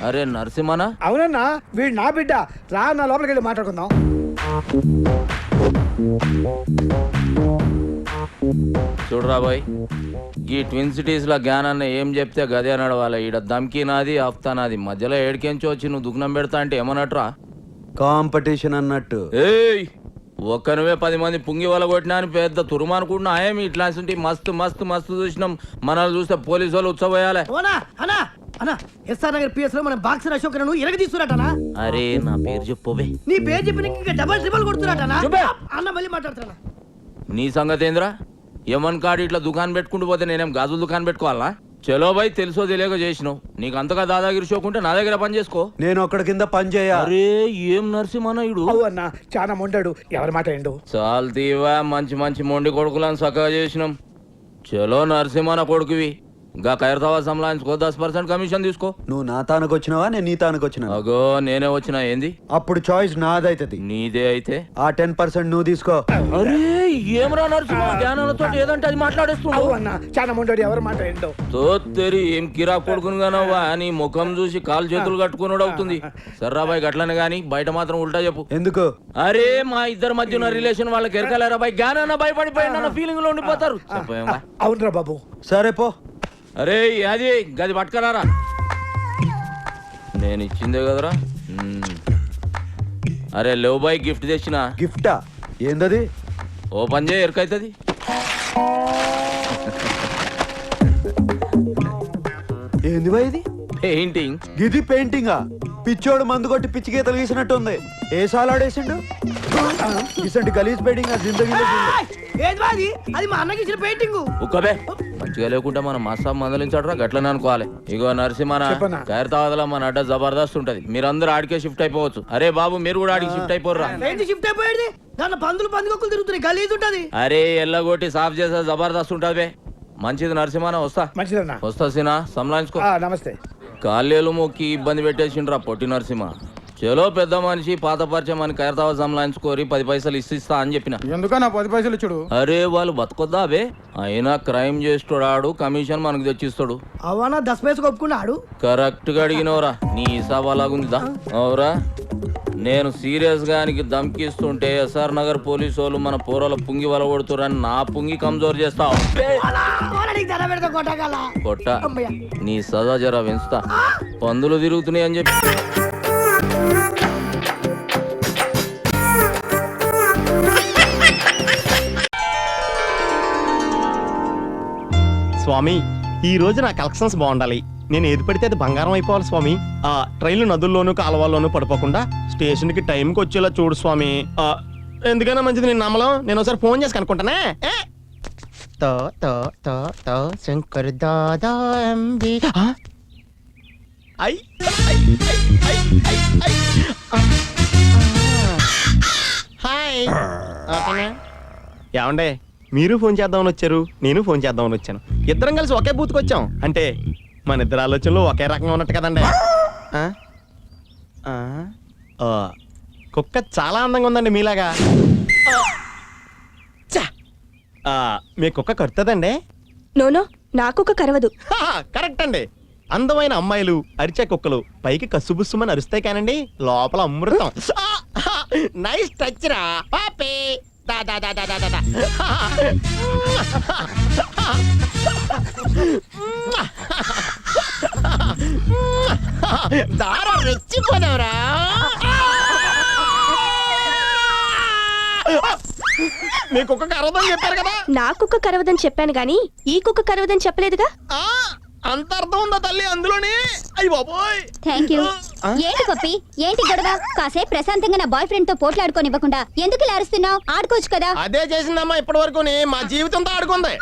అరే నరసింహనా? అవునన్నా, వీడు నా బిడ్డ. రా నా లోపలికి వెళ్ళి మాట్లాడుకుందాం. చూడరా బాయ్, ఈ ట్విన్ సిటీస్ లో జ్ఞానాన్ని ఏం చెప్తే గదే నడవాలి. ఈడ దమ్కి నాది, ఆఫ్తా నాది. మధ్యలో ఏడికెంచి వచ్చి నువ్వు దుగ్నం పెడతా అంటే ఏమన్నట్రా? కాంపిటీషన్ అన్నట్టు. ఏయ్, ఒక్కనువే 10 మంది పుంగి వల కొట్టినా అని పెద్ద తురుమనుకుంటున్నా. ఏమి ఇట్లాంటి మస్తు మస్తు మస్తు చూసినాం. మనల్ని చూస్తే పోలీసు వాళ్ళు ఉత్సవయాలే. ఎస్ఆర్ నగర్ పిఎస్ లో మన బాక్సర్ అశోక్ ను ఎరగ తీసుకురాటనా? అరే నా పేరు చెప్పవే. నీ పేరు చెప్పిన ఇంకా డబల్ ట్రిబల్ కొడుతురాటనా? అన్న మళ్ళీ మాట్లాడతానా? నీ సంగతి ఏంద్రా? యమన్ కాడు ఇట్లా దుకాణం పెట్టుకుంటూ పోతే నేనేం గాజుల దుకాణం పెట్టుకోవాలా? చలో బాయ్, తెలుసో తెలియక చేసినావు. నీకు అంతగా దాదాగిరి షోకుంటే నా దగ్గర పని చేసుకో. నేను ఒక్కడి కింద పని చేయ. అరే ఏం నరసింహనాయుడు అన్నా, చాలా మొండాడు. ఎవరి మాట ఏండు? చాలు తీవా, మంచి మంచి మొండి కొడుకులను చక్కగా చేసినాం. చలో నరసింహన కొడుకువి. గా ఖైరతావా సంలాయించుకో, 10% కమిషన్ తీసుకో. నువ్వు నా తానుకు వచ్చినావా, నేను నీ తానుకు వచ్చినా? అగో నేనే వచ్చినా. ఏంది? అప్పుడు చాయిస్ నాదైతది. నీదే అయితే ఆ 10% నువ్వు తీసుకో. అరే ఏమరా నరసింహ, జ్ఞానంతో ఏదంటే అది మాట్లాడేస్తున్నావు. అన్నా, చాలా మొండాడు. ఎవరి మాట ఏండో? తోత్తేరి ఏం కిరా కొడుకునుగానవ్వా నీ ముఖం చూసి కాలు చేతులు కట్టుకున్నాడు అవుతుంది. సర్రాబాయ్ గట్లనే గాని బయట మాత్రం ఉల్టా చెప్పు. ఎందుకు? అరే మా ఇద్దరి మధ్య ఉన్న రిలేషన్ వాళ్ళకి ఎరకలేరా బాయ్? జ్ఞానాన్న భయపడిపోయిన ఫీలింగ్ లో ఉండిపోతారు. అవునరా బాబు. సరే పో. అరే అది గది పట్టుకరారా, నేను ఇచ్చిందే కదరా. అరే లేవు బాయ్, గిఫ్ట్ తెచ్చిన. గిఫ్టా? ఏందది? ఓపెన్ చేయ, ఎరకైతుంది. ఏంది బాయ్ ఇది? పెయింటింగ్. గిది పెయింటింగా? పిచ్చోడు మందు కొట్టి పిచ్చి గీతలు గీసినట్టుంది. ఏ సాలాడేసిండు? ఇసంటి గలీజ్ పెయింటింగ్ జిందగీలో అది మా అన్నకి ఇచ్చిన పెయింటింగ్. ఉక్కబే, మంచిగా లేకుంటే మనం మస్తా మందలించాడరా, గట్లనే అనుకోవాలి. ఇగో నరసింహన, ఖైరతాబాద్లో మన అడ్డ జబర్దస్త్ ఉంటది. మీరందరూ ఆడికే షిఫ్ట్ అయిపోవచ్చు. అరే బాబు మీరు కూడా ఆడికి షిఫ్ట్ అయిపోర్రా. షిఫ్ట్ అయిపోయేది దాని పందులు పందుకొక్కులు తిరుగుతున్నాయి, గలీజ్ ఉంటది. అరే ఎల్లగొట్టి సాఫ్ చేసే జబర్దస్త్ ఉంటది. మంచిది నరసింహన, వస్తా. మంచిదన్నా. వస్తా సినా, సంలాయించుకో. నమస్తే. కాళ్ళేలు మొక్కి ఇబ్బంది పెట్టేసిండ్రా పొట్టి నరసింహ. చలో పెద్ద మనిషి, పాత పరిచయం అని ఖైరతాబాద్ సంలాయించుకోరి, 10 పైసలు ఇస్తా అని చెప్పిన. ఎందుకన్నా 10 పైసలు ఇచ్చుడు? అరే వాళ్ళు బతకొద్దా బే? అయినా క్రైమ్ చేస్తాడు, కమిషన్ మనకు తెచ్చిస్తాడు. అవనా 10 పైసలు ఒప్పుకున్నాడు. కరెక్ట్ గా అడిగినవరా, నీ హిసాబ్ అలాగుందిదా? అవురా, నేను సీరియస్ గా దమ్కిస్తుంటే ఎస్ఆర్ నగర్ పోలీసు వాళ్ళు మన పోరాల పుంగి వల కొడుతురని నా పుంగి కమ్జోర్ చేస్తావు. కొట్ట నీ సదా జరా పెంచుతా. పందులు తిరుగుతున్నాయి అని చెప్పి. స్వామి, ఈ రోజు నా కలెక్షన్స్ బాగుండాలి. నేను ఏది పడితే అది బంగారం అయిపోవాలి స్వామి. ఆ ట్రైన్లు నదుల్లోనూ కాలువల్లోనూ పడిపోకుండా స్టేషన్ కి టైంకి వచ్చేలా చూడు స్వామి. ఎందుకైనా మంచిది నేను నమ్మలం. నేను ఒకసారి ఫోన్ చేసి కనుక్కుంటానే. శంకర్ దాదా హాయ్. ఏమండే, మీరు ఫోన్ చేద్దామని వచ్చారు, నేను ఫోన్ చేద్దామని వచ్చాను. ఇద్దరం కలిసి ఒకే బూత్కి వచ్చాం అంటే మన ఇద్దరు ఆలోచనలు ఒకే రకంగా ఉన్నట్టు కదండి. కుక్క చాలా అందంగా ఉందండి మీలాగా. మీ కుక్క కడుతుందండి? నోనో, నా కుక్క కరవదు. కరెక్ట్ అండి. అందమైన అమ్మాయిలు అరిచే కుక్కలు పైకి కసుబుస్సుమని అరుస్తాయి కానండి, లోపల అమృతం. నైస్ టచ్ రా పాపే. దారా రెచ్చిపోదావరా. మీ కుక్క కరవదని చెప్పారు కదా. నా కుక్క కరవదని చెప్పాను గాని ఈ కుక్క కరవదని చెప్పలేదుగా. అంత అర్థం ఉందా తల్లి అందులోనే? అయ్య బాబోయ్. Thank you. ఏంటి పప్పి, ఏంటి గొడవ? కాసేపు ప్రశాంతంగా నా బాయ్ ఫ్రెండ్ తో పోట్లాడుకోనివ్వకుండా ఎందుకు ఇలా అరుస్తున్నావు? ఆడుకోవచ్చు కదా. అదే చేసిందమ్మా ఇప్పటి వరకు. మా జీవితంతో ఆడుకుంది.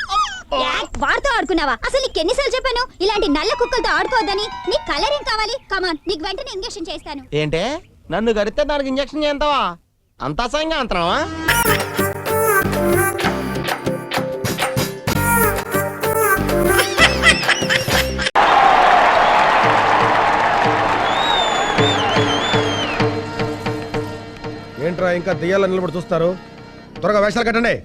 వాడితో ఆడుకున్నావా? అసలు నీకు ఎన్నిసార్లు చెప్పాను ఇలాంటి నల్ల కుక్కలతో ఆడుకోవద్దని? నీకు కలరింగ్ కావాలి, కమాన్, నీకు వెంటనే ఇంజెక్షన్ చేస్తాను. ఏంటే, నన్ను గడితే దానికి ఇంజెక్షన్ చేస్తావా? అంత అసహ్యంగా అంటున్నావా? ఏంట్రా ఇంకా దెయ్యాల నిలబడి చూస్తారు? త్వరగా వేషాలు కట్టండి.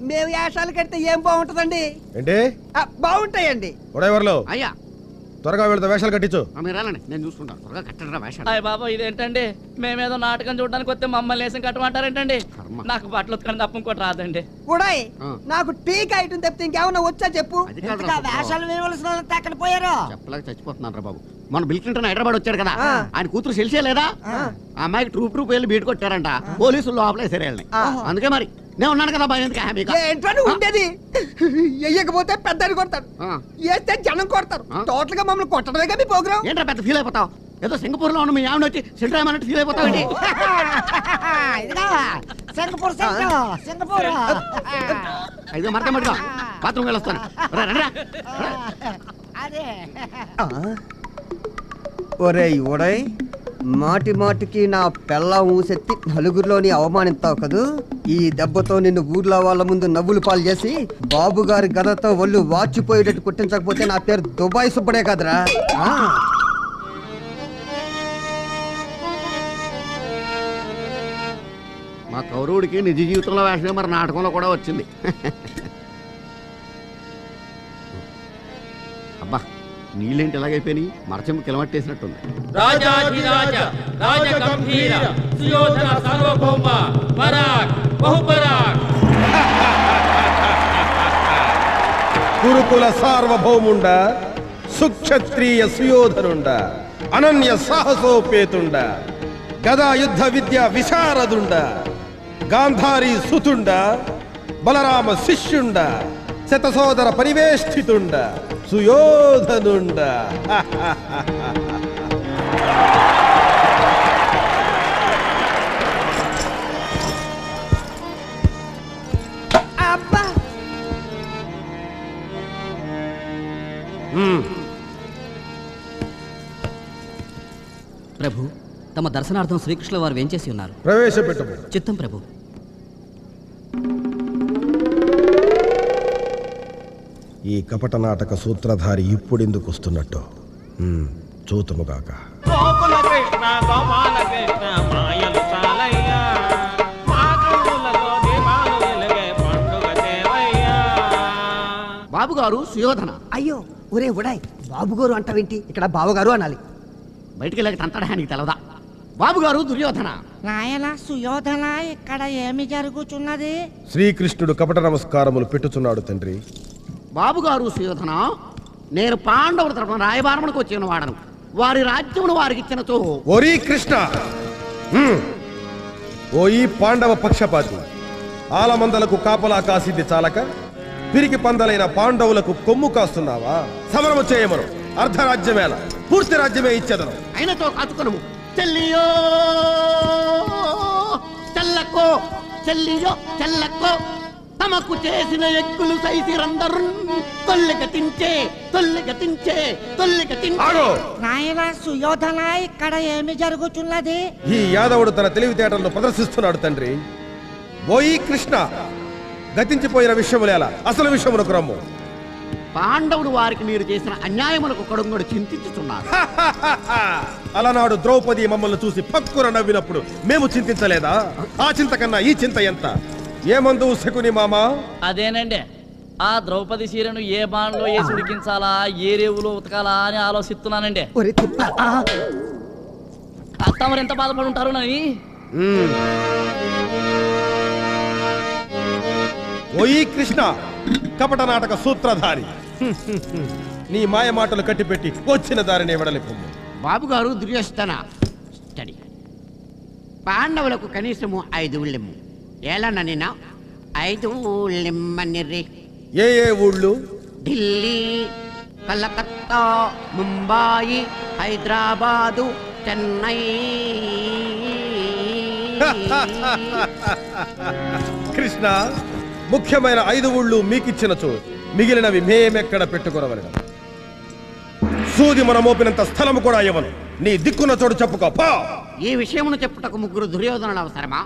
మేము వేషాలు కడితే ఏం బాగుంటదండి? ఏంటి బాగుంటాయండి. గొడవలు అయ్యా త్వరగా వీళ్ళతో వేషాలు కట్టించు. మీరు వెళ్ళండి, నేను చూసుకుంటాను. త్వరగా కట్టండి వేషాలు. అయ్య బాబా ఇదేంటండి, మేమేదో నాటకం చూడడానికి వస్తే మమ్మల్ని వేసం కట్టమంటారేంటండి? నాకు బట్టలు ఉతకని తప్ప ఇంకోటి రాదండి. ఉడాయ్ ఆ. నాకు టీకా ఐటమ్ తప్పితే ఇంకేమన్నా వచ్చా చెప్పు. అది కాదురా ఇంతకా బాబు. వేషాలు వేయవలసిన వాళ్ళంతా అక్కడ పోయారు. చెప్పలేక చచ్చిపోతున్నాను రా బాబు. మన బిల్ క్లింటన్ హైదరాబాద్ వచ్చాడు కదా, ఆ. ఆయన కూతురు సెల్సే లేదా, ఆ అమ్మాయికి ట్రూప్ వెళ్ళి బీట్ కొట్టారంట. పోలీసులు లోపలేసారు వెళ్ళి. అందుకే మరి నేను ఉన్నాను కదా భయం ఎందుకు హ్యాపీగా. ఏంట్రా నువ్వు ఉండేది? వెయ్యకపోతే పెద్దని కొడతారు, ఆ. వేస్తే జనం కొడతారు. ఆ. టోటల్ గా మమ్మల్ని కొట్టడమే కదా మీ ప్రోగ్రామ్. ఏంట్రా పెద్ద ఫీల్ అయిపోతావు? ఏదో సింగపూర్ లో ఉన్న మీ ఆవిడ వచ్చి సెంటర్ అన్నట్టు ఫీల్ అయిపోతావు ఏంటి? సింగపూర్ అయితే మరక మరక బాత్రూమ్ వెళ్ళొస్తాను. రా, రండి రా. ఒరేయ్ ఒడయ్, మాటి మాటికి నా పెళ్ళ ఊసెత్తి నలుగురిలోని అవమానిస్తావు కదూ. ఈ దెబ్బతో నిన్ను ఊర్లో వాళ్ళ ముందు నవ్వులు పాలు చేసి బాబు గారి గదతో ఒళ్ళు వాచిపోయేటట్టు కుట్టించకపోతే నా పేరు దుబాయ్ సుబ్బడే కదరా. మా కౌరవుడికి నిజ జీవితంలో వేషమే మరి నాటకంలో కూడా వచ్చింది. అబ్బా నీళ్ళేంటి ఎలాగైపోయినాయి? మరచెంపు కిలమట్టేసినట్టుంది. రాజాధిరాజ రాజగంభీర సుయోధన సార్వభౌమ పరాక్ బహుపరాక్. కురుకుల సార్వభౌముండ, సుక్షత్రియ సుయోధనుండ, అనన్య సాహసోపేతుండ, గదా యుద్ధ విద్య విశారదుండ, గాంధారీ సుతుండ, బలరామ శిష్యుండ, శతసోదర పరివేష్టితుండ, సుయోధనుండ. అబ్బా ప్రభు, తమ దర్శనార్థం శ్రీకృష్ణుల వారు వేంచేసి ఉన్నారు. ప్రవేశపెట్టము. చిత్తం ప్రభు. ఈ కపట నాటక సూత్రధారి ఇప్పుడెందుకు వస్తున్నట్టు చూతుముగాక. గోకుల కృష్ణ గోపాల కృష్ణ మాయలు చాలయ్యా, మా కన్నులలో దీపాలు వెలిగే పండుగ దేవయ్యా. బాబు గారు సుయోధన. అయ్యో ఒరే ఉడాయ్, బాబు గారు అంటావేంటి? ఇక్కడ బావగారు అనాలి. బయటికి వెళ్ళక తంతడానికి తెలవదా? బాబు గారు దుర్యోధన. నాయన సుయోధన, ఇక్కడ ఏమి జరుగుతున్నది? శ్రీకృష్ణుడు కపట నమస్కారములు పెట్టుచున్నాడు తండ్రి. బాబు గారు సుయోధన, నేను పాండవుల తరపున రాయబారములకు వచ్చిన వాడను. వారి రాజ్యమును వారికి ఇచ్చినతో. ఓరీ కృష్ణ, ఓ ఈ పాండవ పక్షపాతి, ఆలమందలకు కాపలా కాసింది చాలక పిరికి పందలైన పాండవులకు కొమ్ము కాస్తున్నావా? సమరము చేయమను, అర్ధరాజ్యమేల పూర్తి రాజ్యమే ఇచ్చేదను. అయినతో కాచుకొనుము. చెల్లియో చెల్లకో, చెల్లియో చెల్లకో, తమకు చేసిన ఎక్కులు సైసిరందరు తొల్లిగతించే తొల్లిగతించే తొల్లిగతించే. నాయన సుయోధన, ఇక్కడ ఏమి జరుగుతున్నది? ఈ యాదవుడు తన తెలివితేటలను ప్రదర్శిస్తున్నాడు తండ్రి. ఓ ఈ కృష్ణ, గతించిపోయిన విషయములేలా అసలు విషయమునకు రమ్ము. పాండవుడు వారికి మీరు చేసిన అన్యాయములకు కొడుంగడు చింతించుతున్నారు. అలనాడు ద్రౌపది మమ్మల్ని చూసి పక్కున నవ్వినప్పుడు మేము చింతించలేదా? ఆ చింత కన్నా ఈ చింత ఎంత? ఏమందు శకుని మామా? అదేనండి, ఆ ద్రౌపది చీరను ఏ బాణలో వేసి ఉడికించాలా, ఏ రేవులో ఉతకాలా అని ఆలోచిస్తున్నానండి. ఒరే తిప్ప, తమరు ఎంత బాధపడి ఉంటారు నని. ఓ ఈ కృష్ణ, కపట నాటక సూత్రధారి, నీ మాయ మాటలు కట్టిపెట్టి వచ్చిన దారిని వెడలిపు. బాబు గారు దుర్యోధన స్టడీ. పాండవులకు కనీసము 5 ఊళ్ళెమ్ము. ఏలన్న నిన్న 5 ఊళ్ళెమ్మనిర్రి. ఏ ఏ ఊళ్ళు? ఢిల్లీ, కలకత్తా, ముంబాయి, హైదరాబాదు, చెన్నై. కృష్ణ, ముఖ్యమైన 5 ఊళ్ళు మీకిచ్చినచో మిగిలినవి మేమెక్కడ పెట్టుకునవలను. సూది మన మోపినంత స్థలము కూడా ఇవ్వను. నీ దిక్కున్న చోటు చెప్పుకో పా. ఈ విషయమును చెప్పుటకు 3 దుర్యోధనులు అవసరమా?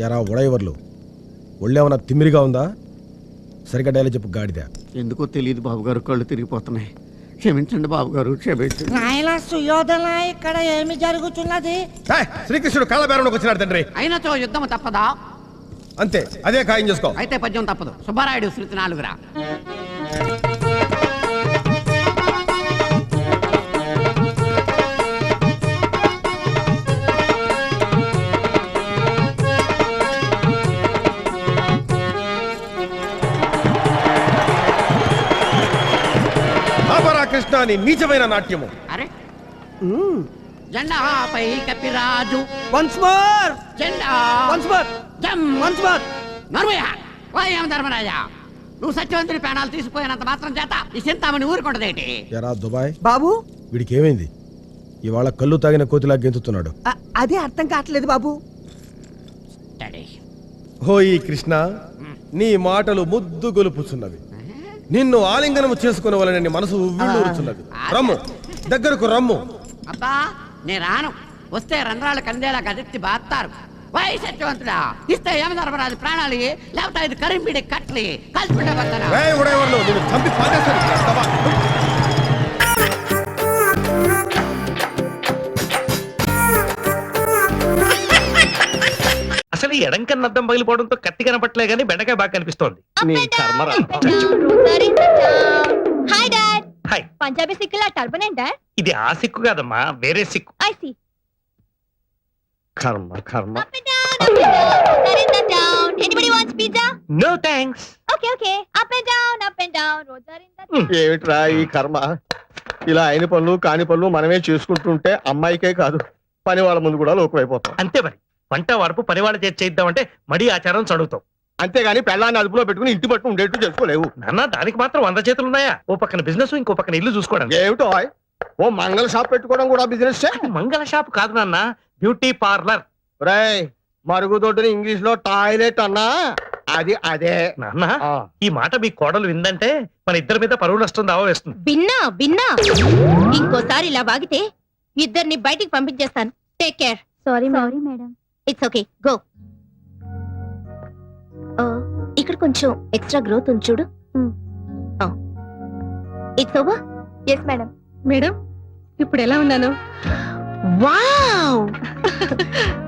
ఎరా ఉడైవర్లు, ఒళ్ళేమన్నా తిమ్మిరిగా ఉందా? సరిగ్గా డైలాగ్ చెప్పు గాడిద. ఎందుకో తెలియదు బాబు గారు, కళ్ళు తిరిగిపోతున్నాయి. క్షమించండి బాబు గారు, క్షమించండి. నాయన సుయోధన, ఇక్కడ ఏమి జరుగుతున్నది? శ్రీకృష్ణుడు కాళ్ళబేరంలోకి వచ్చినాడు తండ్రి. అయినతో యుద్ధము తప్పదా? అంతే, అదే ఖాయం చేసుకో. అయితే పద్యం తప్పదు. సుబ్బారాయుడు శృతి 4రా. ఆపరా కృష్ణ నీ నీచమైన నాట్యము. అరే జెండాపై కపిరాజు వన్స్ మోర్ జెండా వన్స్ మోర్ జమ్ వన్స్ మోర్. నర్మయ్య వాయం ధర్మరాజా, నువ్వు సత్యవంతుడి ప్రాణాలు తీసుకుపోయినంత మాత్రం చేత ఈ చింతామణి ఊరుకుంటదేటి? ఎరా దుబాయ్, బాబు వీడికి ఏమైంది? ఇవాళ కళ్ళు తాగిన కోతిలా గెంతుతున్నాడు. అదే అర్థం కావట్లేదు బాబు. హోయి కృష్ణ, నీ మాటలు ముద్దు గొలుపుచున్నవి. నిన్ను ఆలింగనము చేసుకునేవాళ్ళని మనసు ఉవ్విళ్ళూరుచున్నది. రమ్ము, దగ్గరకు రమ్ము. అబ్బా నే రాను, వస్తే రంధ్రాలు కందేలా గదెత్తి బాస్తారు. వై సత్యవంతుడా, ఇస్తే యమధర్మరాజు ప్రాణాలు, లేకపోతే ఇది కరింపిడి కట్లి కలిసిపెట్టే పడతాను. రేయ్ ఉడేవాళ్ళు, నిన్ను చంపి పారేస్తాను. చేస్తావా? అసలు ఈ ఎడం కన్నా అద్దం పగిలిపోవడంతో కత్తి కనపట్లే గానీ బెండకాయ బాగా కనిపిస్తోంది. నీ కర్మరా. Hi dad. హాయ్. పంజాబీ సిక్కులా టర్బన్ ఏంటా? ఇది ఆ సిక్కు కాదమ్మా, వేరే సిక్కు. I see. కర్మ కర్మ. Up and down, up and down, Rosarinda down. Anybody wants pizza? No thanks. Okay, okay. Up and down, Rosarinda down. ఏమిట్రా ఈ కర్మ? ఇలా అయిన పనులు కాని పనులు మనమే చేసుకుంటుంటే అమ్మాయికే కాదు పని వాళ్ళ ముందు కూడా లోకమైపోతాం. అంతే మరి, వంట వరపు పని వాళ్ళ చేద్దామంటే మడి ఆచారం చదువుతాం. అంతేగాని పెళ్ళాన్ని అదుపులో పెట్టుకుని ఇంటి పట్టు ఉండేట్టు చేసుకోలేవు నాన్న. దానికి మాత్రం 100 చేతులు ఉన్నాయా? ఓ పక్కన బిజినెస్, ఇంకో పక్కన ఇల్లు చూసుకోవడం. ఏమిటో ఓ మంగళ షాప్ పెట్టుకోవడం కూడా బిజినెస్. మంగళ షాప్ కాదు నాన్న, బ్యూటీ పార్లర్. రాయ్, మరుగుదొడ్డుని ఇంగ్లీష్ లో టాయిలెట్ అన్నా అది అదే నాన్న. ఈ మాట మీ కోడలు విందంటే మన ఇద్దరి మీద పరువు నష్టం దావా వేస్తుంది. బిన్నా ఇంకోసారి ఇలా వాగితే ఇద్దరిని బయటికి పంపించేస్తాను. Take care. Sorry madam. It's okay, go. ఇక్కడ కొంచెం ఎక్స్ట్రా గ్రోత్ ఉంది చూడు. It's over. Yes madam. Madam ఇప్పుడు ఎలా ఉన్నాను? వావ్.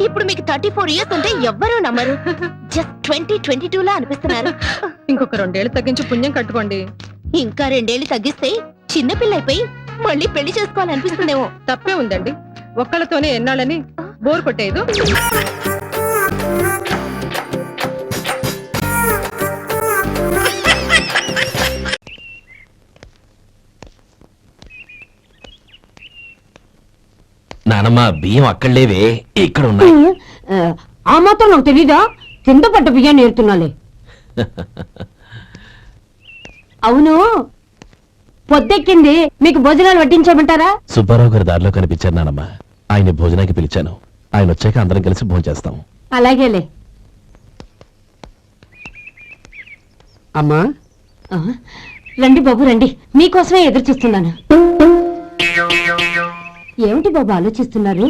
ఇప్పుడు మీకు 34 ఇయర్స్ ఉంటే ఎవ్వరూ నమ్మరు. జస్ట్ 2022 లా అనిపిస్తున్నారు. ఇంకొక 2 ఏళ్ళు తగ్గించి పుణ్యం కట్టుకోండి. ఇంకా 2 ఏళ్ళు తగ్గిస్తే చిన్నపిల్ల అయిపోయి మళ్ళీ పెళ్లి చేసుకోవాలనిపిస్తుందేమో. తప్పే ఉందండి, ఒక్కళ్ళతోనే ఎన్నాళ్ళని బోర్ కొట్టేదు. నానమ్మ, బియ్యం అక్కడ లేవే, ఇక్కడ ఉన్నాయి. ఆ మాత్రం నాకు తెలీదా? కింద పడ్డ బియ్యాన్ని ఏరుతున్నాలే. అవును, పొద్దెక్కింది, మీకు భోజనాలు వడ్డించమంటారా? సుబ్బారావు గారి దారిలో కనిపించారు నానమ్మ. ఆయన భోజనానికి పిలిచాను. ఆయన వచ్చాక అందరం కలిసి భోజనం చేస్తాం. అలాగేలే. అమ్మా రండి బాబు రండి, మీకోసమే ఎదురు చూస్తున్నాను. ఏమిటి బాబు ఆలోచిస్తున్నారు?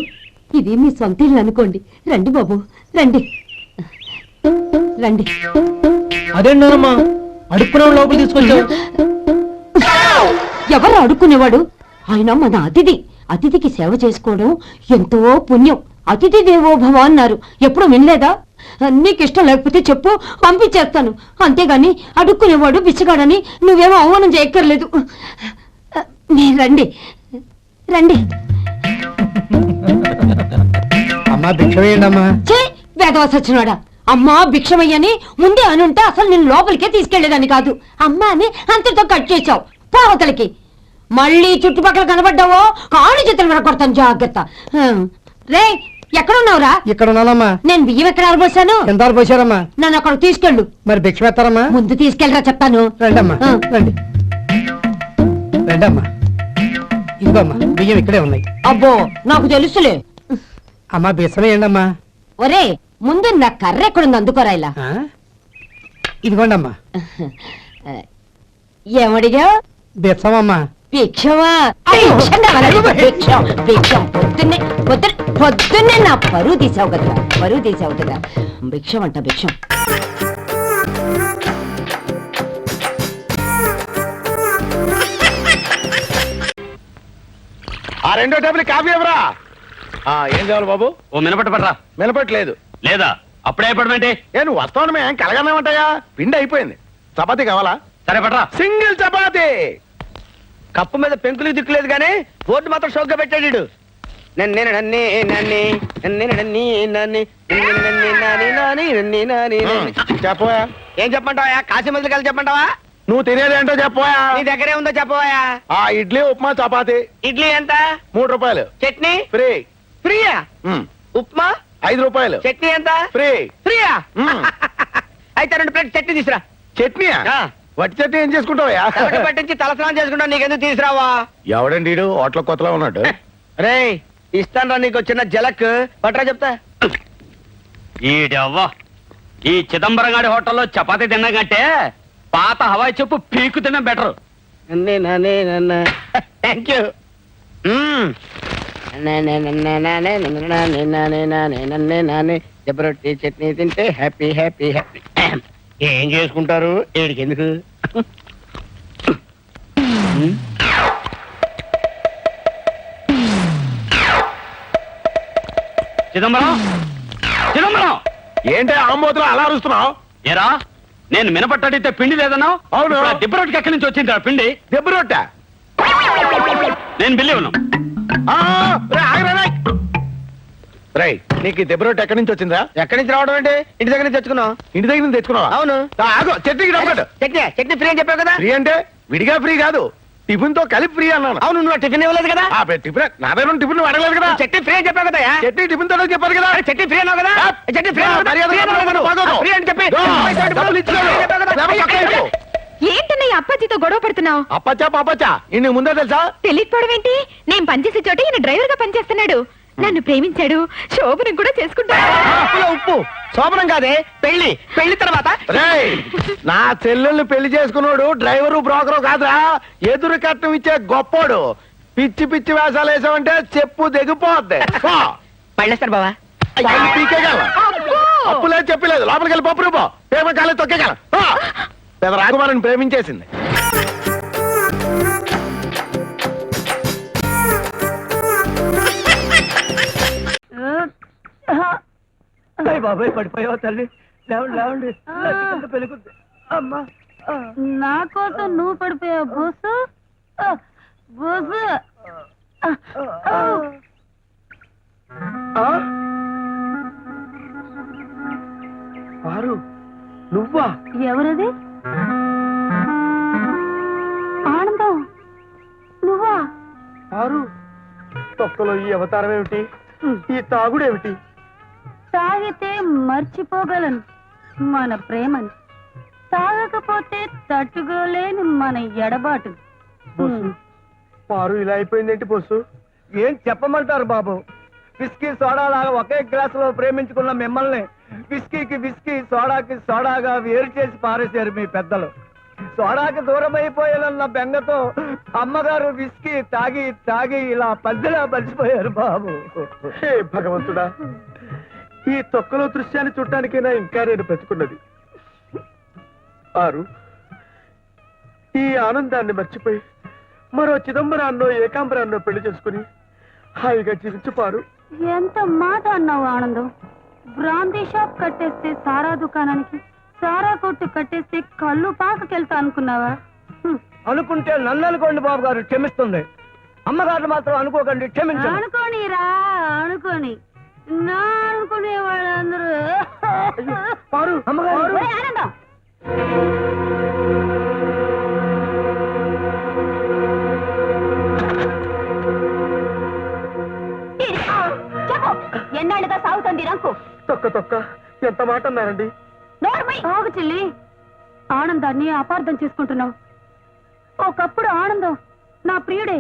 ఇది మీ సొంత ఇల్లు అనుకోండి. రండి బాబు రండి రండి. అదేంటమ్మా అడుక్కునే లోపల తీసుకొచ్చావు? ఎవరు అడుక్కునేవాడు? ఆయన మన అతిథి. అతిథికి సేవ చేసుకోవడం ఎంతో పుణ్యం. అతిథి దేవో భవ అన్నారు, ఎప్పుడు వినలేదా? నీకు ఇష్టం లేకపోతే చెప్పు, పంపించేస్తాను. అంతేగాని అడుక్కునేవాడు బిచ్చగాడని నువ్వేమో అవమానం చేయక్కర్లేదు. మీరు రండి రండి. అమ్మా భిక్షమేయండమ్మా. చే వేదవాస వచ్చినాడా? అమ్మా భిక్షమయ్యని ముందే అనుంటే అసలు నేను లోపలికే తీసుకెళ్లేదని కాదు. అమ్మా అని అంతతో కట్ చేసావు. పోవతలకి మళ్ళీ చుట్టుపక్కల కనబడ్డావో కాళ్ళు చేతులు వినకొడతాను, జాగ్రత్త. రే ఎక్కడున్నావురా? ఇక్కడ ఉన్నానమ్మా. నేను బియ్యం ఎక్కడ ఆరబోసాను? ఎంత పోసారమ్మా? నన్ను అక్కడ తీసుకెళ్ళు. మరి భిక్ష పెడతారమ్మా? ముందు తీసుకెళ్ళరా చెప్తాను. రండమ్మా రండి. రండమ్మా, ఇదిగోమ్మా బియ్యం ఇక్కడే ఉన్నాయి. అబ్బో నాకు తెలుసులే. అమ్మా బిచ్చమేయండి అమ్మా. ఒరే ముందు నా కర్ర ఎక్కడుంది, అందుకోరా ఇలా. ఇదిగోండమ్మా. ఏమడిగా? బిచ్చమమ్మా. భిక్షమా? భిక్షం భిక్షం. పొద్దున్నే నా పరువు తీసావు కదా, పరువు తీసావు కదా. భిక్షం అంట భిక్షం. ఆ రెండో టేబుల్ కాఫీ ఎవరా? ఏం కావాలి బాబు? ఓ మినపట్టు పడరా. మినపట్లేదు. లేదా? అప్పుడే పడమంటే ఏ నువ్వు వస్తావు, మేము ఏం కలగన్నామంటాయా? పిండి అయిపోయింది. చపాతీ కావాలా? సరే పట్రా. సింగిల్ చపాతి. కప్పు మీద పెంకులు దిక్కులేదు కానీ బోర్డు మాత్రం షోక్గా పెట్టాడు. చెప్పవా? ఏం చెప్పమంటావా? కాశీ మొదలు కలిసి చెప్పమంటావా? నువ్వు తినేదేంటో చెప్పవా? నీ దగ్గరే ఉందో చెప్పవా? ఆ ఇడ్లీ ఉప్మా చపాతి. ఇడ్లీ ఎంత? 3 రూపాయలు. చట్నీ ఫ్రీ. ఫ్రీయా? ఉప్మా 5 రూపాయలు. చట్నీ ఎంత? ఫ్రీ. ఫ్రీయా? అయితే 2 ప్లేట్ చట్నీ తీసురా. చట్నీయా? వట్టి చట్నీ ఏం చేసుకుంటావా? పట్టించి తలస్నానం చేసుకుంటావు, నీకెందుకు తీసురావా? ఎవడండి హోటల్ కొత్తలో ఉన్నాడు. రే ఇస్తాను నీకు చిన్న జలక్ పట్రా చెప్తా. ఈడవ్వా ఈ చిదంబరం గారి హోటల్లో చపాతీ తిన్నా కంటే పాత హవాయి చెప్పు పీకు తిన్నా బెటర్. Thank you. జబరొట్టి చట్నీ తింటే హ్యాపీ హ్యాపీ హ్యాపీ. ఏం చేసుకుంటారు ఏడికి ఎందుకు? చిదంబరం చిదంబరం ఏంటి ఆంబోతులు అలా అరుస్తున్నావు? ఏరా నేను మినపట్టడితే పిండి లేదన్నావు. అవును. దిబ్బ రొట్టెకి ఎక్కడి నుంచి వచ్చింది పిండి? దెబ్బ రొట్టె. నేను బిల్లి ఉన్నాను. రై నీకు దెబ్బ రొట్టె ఎక్కడి నుంచి వచ్చిందా? ఎక్కడి నుంచి రావడం అంటే ఇంటి దగ్గర నుంచి తెచ్చుకున్నావు. ఇంటి దగ్గర నుంచి తెచ్చుకున్నావా? అవును. చట్నీకి రమ్మడు. చట్నీ చట్నీ ఫ్రీ అని చెప్పావు కదా. ఫ్రీ అంటే విడిగా ఫ్రీ కాదు, టిఫిన్ తో కలిపి ఫ్రీ అన్నాను. అవును నువ్వు టిఫిన్ ఇవ్వలేదు కదా. టిఫిన్ నా దగ్గర టిఫిన్ అడగలేదు కదా. చట్నీ ఫ్రీ అని చెప్పావు కదా. చట్నీ టిఫిన్ తో చెప్పారు కదా. చట్నీ ఫ్రీ అన్నావు కదా. చట్నీ ఫ్రీ అని చెప్పి ఏంటన్నయ్య అప్పాజీతో గొడవ పడుతున్నావు? అప్పచ్చా ఇన్ని ముందే తెలుసా? తెలియకపోవడం ఏంటి? నేను పనిచేసే చోట ఈయన డ్రైవర్ గా పనిచేస్తున్నాడు. నన్ను ప్రేమించాడు, శోభనం కూడా చేసుకుంటాడు. ఉప్పు శోభనం కాదే, పెళ్లి. పెళ్లి తర్వాత నా చెల్లెల్ని పెళ్లి చేసుకున్నాడు డ్రైవరు బ్రోకరు కాదురా, ఎదురు కట్నం ఇచ్చే గొప్పోడు. పిచ్చి పిచ్చి వేషాలు వేసామంటే చెప్పు దిగిపోద్ది. పళ్ళేస్తారు బావా. అప్పులేదు చెప్పలేదు, లోపలికి వెళ్ళి పప్పు రూపో ప్రేమ కాలేదు తొక్కేగల. పెద్ద రాకుమారిని ప్రేమించేసింది. బాబాయ్ పడిపోయావు తల్లి. లేవండి పెళ్ళికుంది. అమ్మా నా కోసం నువ్వు పడిపోయావు బోసు. బోసు పారు నువ్వా? ఎవరది? ఆనందం నువ్వా? పారు తొక్కలో ఈ అవతారం ఏమిటి? ఈ తాగుడేమిటి? తాగితే మర్చిపోగలను మన ప్రేమని, తాగకపోతే తట్టుకోలేని మన ఎడబాటు. పారు ఇలా అయిపోయిందేంటి బొస్సు? ఏం చెప్పమంటారు బాబు? విస్కీ సోడా లాగా ఒకే గ్లాసులో ప్రేమించుకున్న మిమ్మల్ని విస్కీకి విస్కీ, సోడాకి సోడాగా వేరు చేసి పారేశారు మీ పెద్దలు. సోడాకి దూరం అయిపోయానన్న బెంగతో అమ్మగారు విస్కీ తాగి తాగి ఇలా పద్దెలా మర్చిపోయారు బాబు. భగవంతుడా, ఈ తొక్కలో దృశ్యాన్ని చూడటానికైనా ఇంకా నేను బ్రతుకున్నది. ఆరు ఈ ఆనందాన్ని మర్చిపోయి మరో చిదంబరాన్నో ఏకాంబరాన్నో పెళ్లి చేసుకుని హాయిగా జీవించుపారు. ఎంత మాట అన్నావు ఆనందం. బ్రాందీ షాప్ కట్టేస్తే సారా దుకాణానికి, సారా కొట్టు కట్టేస్తే కళ్ళు పాకకెళ్తా అనుకున్నావా? అనుకుంటే నన్ను అనుకోండి బాబు గారు, క్షమిస్తుంది. అమ్మగారు మాత్రం అనుకోకండి, క్షమించండి. అనుకోనిరా అనుకోని, నా అనుకునే వాళ్ళందరూ ఆనందం. ఎన్నాళ్ళుగా సాగుతుంది రంకు? తొక్క తొక్క ఎంత మాట అన్నారండి? ఆగు చెల్లి, ఆనందాన్ని అపార్థం చేసుకుంటున్నావు. ఒకప్పుడు ఆనందం నా ప్రియుడే,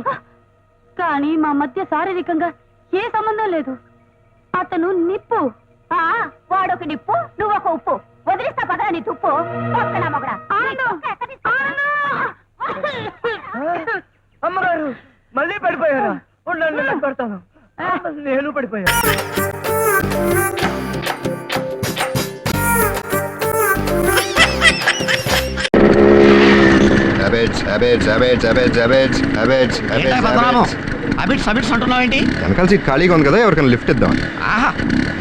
కానీ మా మధ్య శారీరకంగా ఏ సంబంధం లేదు. అతను నిప్పు. వాడొక నిప్పు, నువ్వు ఒక ఉప్పు. వదిలిస్తా పదరా నీ తుప్పు. అమ్మగారు మళ్ళీ పడిపోయారా? ఉండండి నేను పడతాను. నేను పడిపోయాను. అంటున్నావు ఏంటి? వెనకాల సీట్ ఖాళీగా ఉంది కదా, ఎవరికైనా లిఫ్ట్ ఇద్దాం. ఆహా,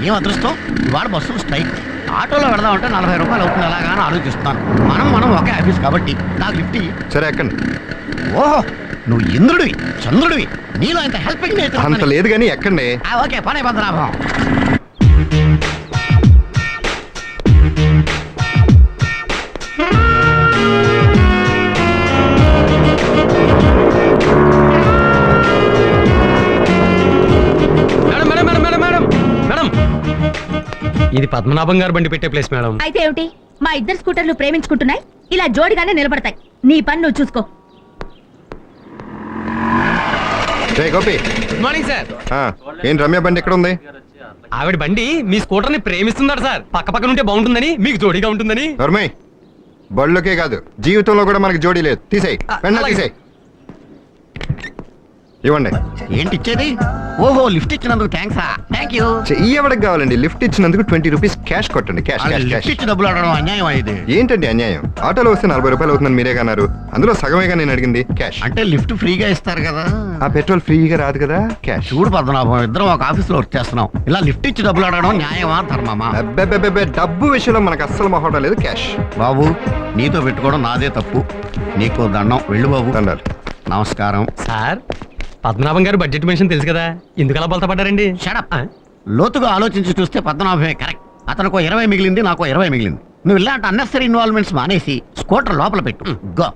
ఏం అదృష్టం, ఇవాళ బస్సులు స్ట్రైక్. ఆటోలో వెళదామంటే 40 రూపాయలు అవుతుంది ఎలాగా అని ఆలోచిస్తున్నాను. మనం ఒకే ఆఫీస్ కాబట్టి నాకు లిఫ్ట్ ఇయ్యి. సరే ఎక్కండి. ఓహో, నువ్వు ఇంద్రుడివి చంద్రుడివి, నీలో ఇంత హెల్పింగ్ అంత లేదు కానీ ఎక్కండి. ఓకే, పనే పద్మనాభం. ఇది పద్మనాభం గారు బండి పెట్టే ప్లేస్ మేడం. అయితే ఏమిటి, మా ఇద్దరు స్కూటర్లు ప్రేమించుకుంటున్నాయి, ఇలా జోడిగానే నిలబడతాయి. నీ పని నువ్వు చూసుకో. Gopi, good morning sir. ఏం రమ్య బండి ఎక్కడ ఉంది? ఆవిడ బండి మీ స్కూటర్ ని ప్రేమిస్తున్నాడు సార్. పక్క పక్కన ఉంటే బాగుంటుందని, మీకు జోడిగా ఉంటుందని. ధర్మయ్, బళ్ళకే కాదు జీవితంలో కూడా మనకి జోడీ లేదు. తీసేయ్, వెంటనే తీసేయ్. ఇవ్వండి. ఏంటి ఇచ్చేది? ఓహో, లిఫ్ట్ ఇచ్చినందుకు థ్యాంక్స్. Thank you. చెయ్యి ఎవరికి కావాలండి? లిఫ్ట్ ఇచ్చినందుకు 20 రూపీస్ క్యాష్ కొట్టండి. Cash cash cash. లిఫ్ట్ ఇచ్చి డబ్బులు అడగడం అన్యాయం ఇది. ఏంటండి అన్యాయం? ఆటోలో వస్తే 40 రూపాయలు అవుతుందని మీరే అన్నారు. అందులో సగమేగా నేను అడిగింది. క్యాష్ అంటే లిఫ్ట్ ఫ్రీగా ఇస్తారు కదా. ఆ పెట్రోల్ ఫ్రీగా రాదు కదా. క్యాష్. చూడు పద్మనాభం, ఇద్దరం ఒక ఆఫీస్ లో వర్క్ చేస్తున్నాం. ఇలా లిఫ్ట్ ఇచ్చి డబ్బులు అడగడం న్యాయమా ధర్మమా? అబ్బెబ్బెబ్బెబ్బే, డబ్బు విషయంలో మనకు అస్సలు మొహడం లేదు. క్యాష్. బాబు, నీతో పెట్టుకోవడం నాదే తప్పు. నీకు దండం. వెళ్ళు బాబు. దండాలు. నమస్కారం సార్, పద్మనాభం గారు బడ్జెట్ మెన్షన్ తెలుసు కదా, ఎందుకు అలా బలత పడ్డారండి? షడప్. లోతుగా ఆలోచించి చూస్తే పద్మనాభమే కరెక్ట్. అతనికి 20 మిగిలింది, నాకు 20 మిగిలింది. నువ్వు ఇలాంటి అన్నెసరీ ఇన్వాల్వ్మెంట్స్ మానేసి స్కూటర్ లోపల పెట్టు. గో.